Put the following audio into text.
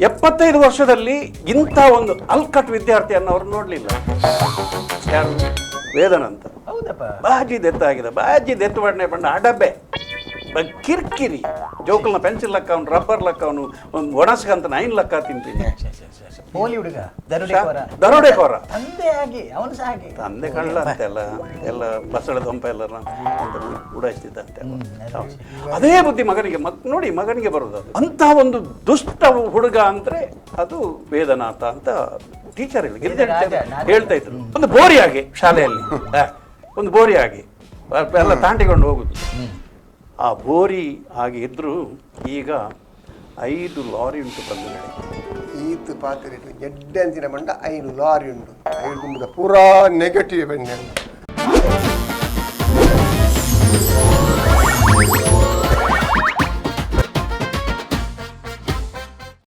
75 ವರ್ಷದಲ್ಲಿ ಇಂಥ ಒಂದು ಹಲ್ಕಟ್ ವಿದ್ಯಾರ್ಥಿ ಅನ್ನೋರು ನೋಡ್ಲಿಲ್ಲ. ಯಾರು? ವೇದನ ಅಂತ. ಬಾಜಿ ದೆತ್ತಾಗಿದೆ, ಬಾಜಿ ದೆತ್ತು ಬಣ್ಣೆ ಬಣ್ಣ ಅಡಬ್ಬೆ ಕಿರ್ಕಿರಿ ಜೋಕಲ್ನ ಪೆನ್ಸಿಲ್ ಲಕ್ಕ ಅವನು, ರಬ್ಬರ್ ಲಕ್ಕ ಅವನು, ಒಂದು ಒಣಸ್ಕಂತ 9 ಲಕ್ಕ ತಿಂತೀನಿ. ದರೋಡೆಕೋರ ತಂದೆ ಕಳ್ಳ ಅಂತೆಲ್ಲ ಎಲ್ಲ ಬಸಳೆ ದೊಂಪ ಎಲ್ಲ ಉಡಾಯಿಸ್ತಿದ್ದಂತೆ. ಅದೇ ಬುದ್ಧಿ ಮಗನಿಗೆ ನೋಡಿ ಮಗನಿಗೆ ಬರೋದು. ಅದು ಅಂತ ಒಂದು ದುಷ್ಟ ಹುಡುಗ ಅಂದ್ರೆ ಅದು ವೇದನಾಥ ಅಂತ ಟೀಚರ್ ಹೇಳ್ತಾ ಇದ್ರು. ಒಂದು ಬೋರಿಯಾಗಿ ಶಾಲೆಯಲ್ಲಿ ಒಂದು ಬೋರಿಯಾಗಿ ಎಲ್ಲ ತಾಂಡಿಕೊಂಡು ಹೋಗುದು. ಆ ಬೋರಿ ಆಗಿ ಇದ್ರು. ಈಗ 5 ಲಾರಿ ಉಂಟು ಬಂದು ನಡೆ ಈತು ಪಾತ್ರೆ ಎಡ್ಡೆಂಚಿನ ಬಂಡ 5 ಲಾರಿ ಉಂಟು. 5 ಗುಂಬದ ಪೂರಾ ನೆಗೆಟಿವ್ ಬಂದ